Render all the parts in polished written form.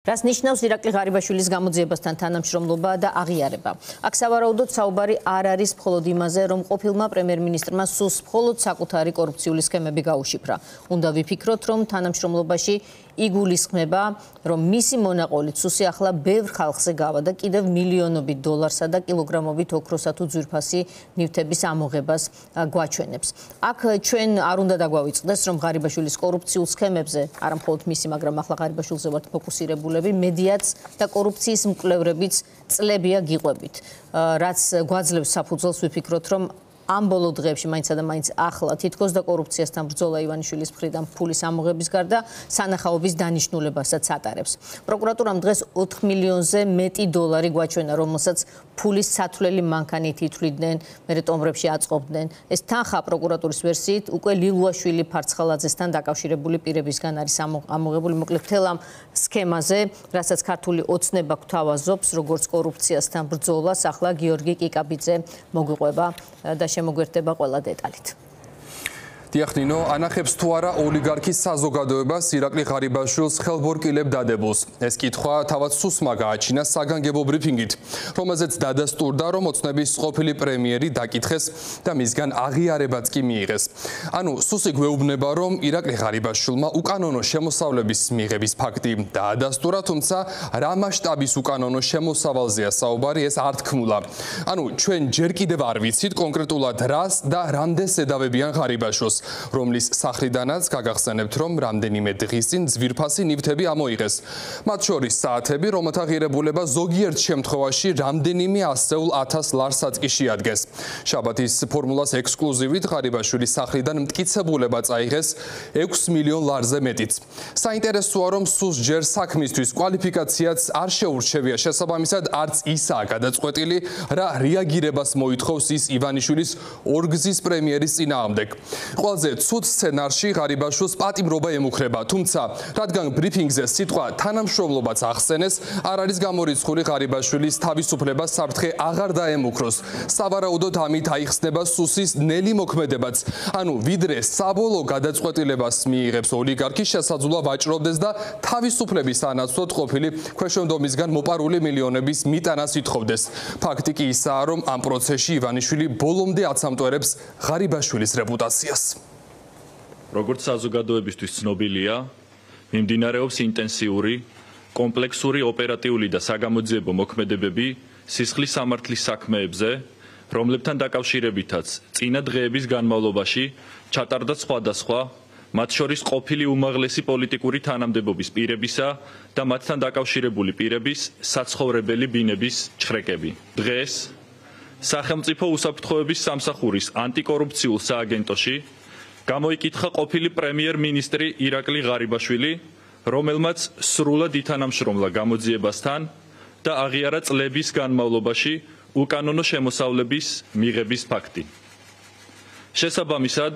რას ნიშნავს ირაკლი ღარიბაშვილის გამოძიებასთან თანამშრომლობა და აღიარება. აქ სავარაუდოდ საუბარი არ არის მხოლოდ იმაზე, რომ ყოფილმა პრემიერ-მინისტრმა სულს მხოლოდ საკუთარი კორუფციული სქემები გაუშიფრა. უნდა ვიფიქროთ, რომ თანამშრომლობაში იგულისხმება, რომ მისი მონაყოლით სუსი ახლა ბევრ ხალხზე გავა და კიდევ მილიონობით დოლარსა და კილოგრამობით ოქროსა თუ ძვირფასი ნივთების ამოღებას გვაჩვენებს. აქ ჩვენ არ უნდა დაგვავიწყდეს, რომ ღარიბაშვილის კორუფციულ სქემებზე, არა მხოლოდ მისი, მაგრამ ახლა ღარიბაშვილზე ვართ ფოკუსირებულები, მედიაც და კორუფციის მკვლევრებიც წლებია გიყვებით. რაც გვაძლევს საფუძველს ვიფიქროთ, რომ ამ ბოლო დღეებში მაინცსა და მაინც ახლა თითქოს და კორუფციასთან ბრძოლა ივანიშვილის მხრიდან ფულის ამოღების გარდა სანახაობის დანიშნულებასაც ატარებს. პროკურატურამ დღეს 4 მილიონზე მეტი დოლარი გვაჩვენა, რომელსაც ფულის სათვლელი მანქანით ითვლიდნენ, მერე ტომბრებში აწყობდნენ. ეს თანხა პროკურატურის ვერსიით უკვე ლილუაშვილი ფარცხალაძესთან დაკავშირებული პირებისგან არის ამოღებული. მოკლედ მთელ ამ სქემაზე, რასაც ქართული ოცნება გვთავაზობს, როგორც კორუფციასთან ბრძოლას, ახლა გიორგი კიკაბიძე მოგვიყვება და შემოგვერთება ყველა დეტალით. დიახნინო, ანახებს თუ არა ოლიგარქის საზოგადოებას ირაკლი ღარიბაშვილს ხელბორკილებ დადებულს. ეს კითხვა თავად სუსმა გააჩინა საგანგებო ბრიფინგით, რომელზეც დადასტურდა, რომ ოცნების ყოფილი პრემიერი დაკითხეს და მისგან აღიარებაც კი მიიღეს. ანუ სუსი გვეუბნება, რომ ირაკლი ღარიბაშვილმა უკანონო შემოსავლების მიღების ფაქტი დაადასტურა, თუმცა რა მასშტაბის უკანონო შემოსავალზეა საუბარი, ეს არ თქმულა. ანუ ჩვენ ჯერ კიდევ არ ვიცით კონკრეტულად რას და რამდენს ედავებიან ღარიბაშვილს, რომლის სახლიდანაც გაგახსენებთ, რომ რამდენიმე დღის წინ ძვირფასი ნივთები ამოიღეს. მათ შორის საათები, რომელთა ღირებულება ზოგიერთ შემთხვევაში რამდენიმე ასეულ 1000 ლარსაც კი შეადგენს. შაბათის ფორმულას ექსკლუზივით ღარიბაშვილის სახლიდან მტკიცებულება წაიღეს 6 მილიონ ლარზე მეტიც. საინტერესოა, რომ სუს ჯერ საქმისთვის კვალიფიკაციაც არ შეურჩევია, შესაბამისად არც ისაა გადაწყვეტილი, რა რეაგირებას მოითხოვს ის ივანიშვილის ორგზის პრემიერის წინააღმდეგ. ყველაზე ცუდ სცენარში ღარიბაშვილს პატიმრობა ემუქრება, თუმცა რადგან ბრიფინგზე სიტყვა თანამშრომლობაც ახსენეს, არ არის გამორიცხული ღარიბაშვილის თავისუფლებას საფრთხე აღარ დაემუქროს. სავარაუდოდ ამით აიხსნება სუსის ნელი მოქმედებაც. ანუ ვიდრე საბოლოო გადაწყვეტილებას მიიღებს ოლიგარქი, შესაძლოა ვაჭრობდეს და თავისუფლების ანაცვლოდ ყოფილი ქვეშევრდომისგან მოპარული მილიონების მიტანას ითხოვდეს. ფაქტი კი ისაა, რომ ამ პროცესში ივანიშვილი ბოლომდე აცამტვერებს ღარიბაშვილის რეპუტაციას. როგორც საზოგადოებისთვის ცნობილია, მიმდინარეობს ინტენსიური, კომპლექსური ოპერატიული და საგამოძიებო მოქმედებები სისხლის სამართლის საქმეებზე, რომლებთან დაკავშირებითაც წინა დღეების განმავლობაში ჩატარდა სხვადასხვა, მათ შორის ყოფილი უმაღლესი პოლიტიკური თანამდებობის პირებისა და მათთან დაკავშირებული პირების საცხოვრებელი ბინების ჩხრეკები. დღეს სახელმწიფო უსაფრთხოების სამსახურის ანტიკორუფციულ სააგენტოში გამოიკითხა ყოფილი პრემიერ-მინისტრი ირაკლი ღარიბაშვილი, რომელმაც სრულად ითანამშრომლა გამოძიებასთან და აღიარა წლების განმავლობაში უკანონო შემოსავლების მიღების ფაქტი. შესაბამისად,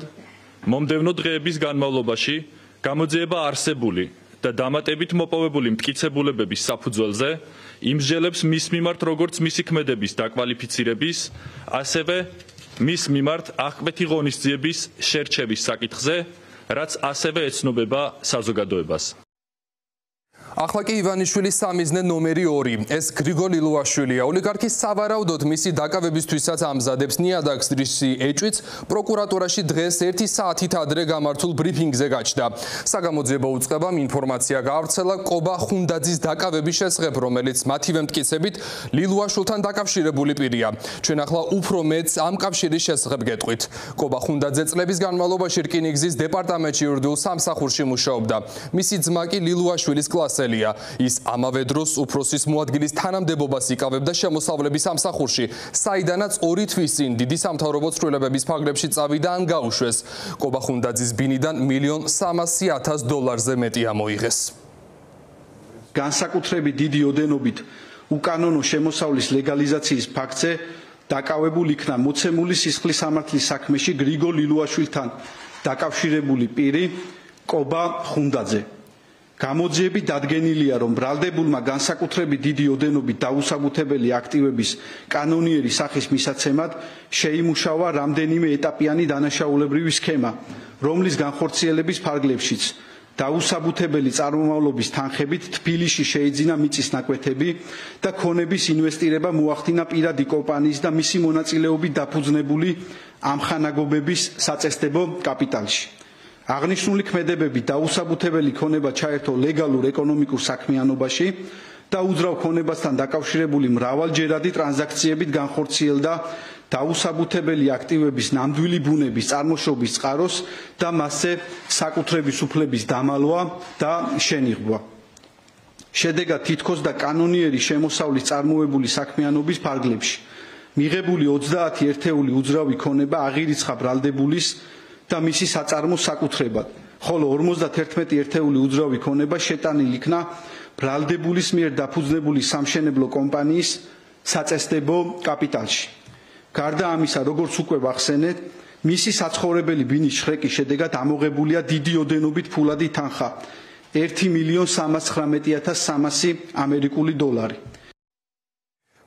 მომდევნო დღეების განმავლობაში გამოძიება არსებული და დამატებით მოპოვებული მტკიცებულებების საფუძველზე იმსჯელებს მის მიმართ როგორც მისი ქმედების დაკვალიფიცირების, ასევე მის მიმართ აღკვეთი ღონისძიების შერჩევის საკითხზე, რაც ასევე ეცნობება საზოგადოებას. ახლა კი ივანიშვილის სამიზნე ნომერი 2. ეს გრიგოლ ლილუაშვილია. ოლიგარქი სავარაუდოდ მისი დაკავებისთვისაც ამზადებს ნიადაგს ეჭვიც პროკურატურაში დღეს 1 საათით ადრე გამართულ ბრიფინგზე გაჩნდა. საგამოძიებო უწყებამ ინფორმაცია გაავრცელა კობა ხუნდაძის დაკავების შესახებ, რომელიც მათივე მტკიცებით ლილუაშვილთან დაკავშირებული პირია. ჩვენ ახლა უფრო მეტს ამ კავშირის შესახებ გეტყვით. კობა ხუნდაძე წლების განმავლობაში რკინიგზის დეპარტამენტში იურიდიულ სამსახურში მუშაობდა. მისი ძმა კი ლილუაშვილის კლასელია. ის ამავე დროს უფროსის მოადგილის თანამდებობას იკავებდა შემოსავლების სამსახურში, საიდანაც 2 თვის წინ დიდი სამთავრობო ცვლილებების ფარგლებში წავიდა ან გაუშვეს. კობა ხუნდაძის ბინიდან 1,300,000 დოლარზე მეტი ამოიღეს. განსაკუთრებით დიდი ოდენობით უკანონო შემოსავლის ლეგალიზაციის ფაქტზე დაკავებულ იქნა მოცემული სისხლის სამართლის საქმეში გრიგოლ ლილუაშვილთან დაკავშირებული პირი კობა ხუნდაძე. გამოძიებით დადგენილია, რომ ბრალდებულმა განსაკუთრებით დიდი ოდენობით დაუსაბუთებელი აქტივების კანონიერი სახის მისაცემად შეიმუშავა რამდენიმე ეტაპიანი დანაშაულებრივი სქემა, რომლის განხორციელების ფარგლებშიც დაუსაბუთებელი წარმომავლობის თანხებით თბილისში შეიძინა მიწის ნაკვეთები და ქონების ინვესტირება მოახდინა პირადი კომპანიის და მისი მონაწილეობით დაფუძნებული ამხანაგობების საწესდებო კაპიტალში. აღნიშნული ქმედებები დაუსაბუთებელი ქონება ჩაერთო ლეგალურ ეკონომიკურ საქმიანობაში და უძრავ ქონებასთან დაკავშირებული მრავალჯერადი ტრანზაქციებით განხორციელდა დაუსაბუთებელი აქტივების ნამდვილი ბუნების წარმოშობის წყაროს და მასზე საკუთრების უფლების დამალვა და შენიღბვა. შედეგად თითქოს და კანონიერი შემოსავლის წარმოებული საქმიანობის ფარგლებში მიღებული 30 ერთეული უძრავი ქონება აღირიცხა ბრალდებულის და მისი საწარმოს საკუთრებად, ხოლო 51 ერთეული უძრავი ქონება შეტანილი იქნა ბრალდებულის მიერ დაფუძნებული სამშენებლო კომპანიის საწესდებო კაპიტალში. გარდა ამისა, როგორც უკვე ვახსენეთ, მისი საცხოვრებელი ბინის შრეკის შედეგად ამოღებულია დიდი ოდენობით ფულადი თანხა 1,319,300 ამერიკული დოლარი.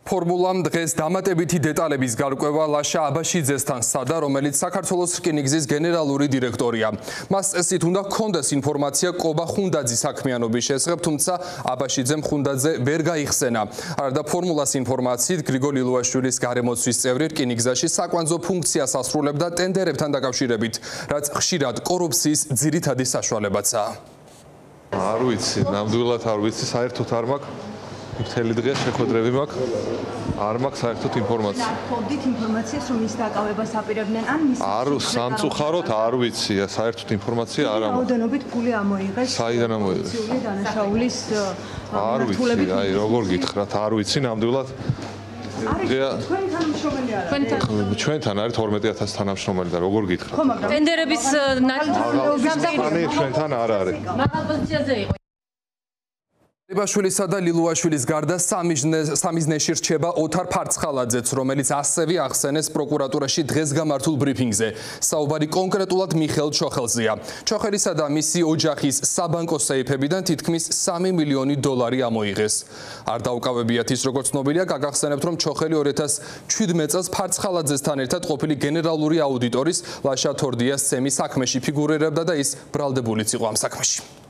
ფორმულამ დღეს დამატებითი დეტალების გარკვევა ლაშა აბაშიძესთან სცადა, რომელიც საქართველოს რკინიგზის გენერალური დირექტორია. მას წესით უნდა ჰქონდეს ინფორმაცია კობა ხუნდაძის საქმიანობის შესახებ, თუმცა აბაშიძემ ხუნდაძე ვერ გაიხსენა. არადა ფორმულას ინფორმაციით, გრიგოლ ილუაშვილის გარემოცვის წევრი რკინიგზაში საკვანძო ფუნქციას ასრულებდა ტენდერებთან დაკავშირებით, რაც ხშირად კორუფციის ძირითადი საშუალებაცაა. არ ვიცი, ნამდვილად არ ვიცი, საერთოდ არ მაქვს. მთელი დღე შეხვედრები მაქვს. არ მაქვს საერთოდ ინფორმაცია. გქონდით ინფორმაციას, რომ ის დაკავებას აპირებდნენ ან მის არ სამწუხაროდ არ ვიცი, საერთოდ ინფორმაცია არ მაქვს. რაოდენობით ფული ამოიღეს? საიდან ამოიღეს? დანაშაულის არ ვიცი, აი როგორ გითხრათ, არ ვიცი ნამდვილად. თქვენ თანამშრომელი ართ? ჩვენთან არის 12000 თანამშრომელი და როგორ გითხრათ? ტენდერების სამსახური ჩვენთან არ არის. მაღალ პოზიციაზე იყო. აბაშვილისა და ლილუაშვილის გარდა სამიზნეში რჩება ოთარ ფარცხალაძეც, რომელიც ასევე ახსენეს პროკურატურაში დღეს გამართულ ბრიფინგზე. საუბარი კონკრეტულად მიხეილ ჩოხელზეა. ჩოხელისა და მისი ოჯახის საბანკო სეიფებიდან თითქმის 3 მილიონი დოლარი ამოიღეს. არ დაუკავებიათ ის, როგორც ცნობილია, გაგახსენებთ, რომ ჩოხელი 2017 წელს ფარცხალაძესთან ერთად ყოფილი გენერალური აუდიტორის ლაშა თორდიას სემის საქმეში ფიგურირებდა და ის ბრალდებულიც იყო ამ საქმეში.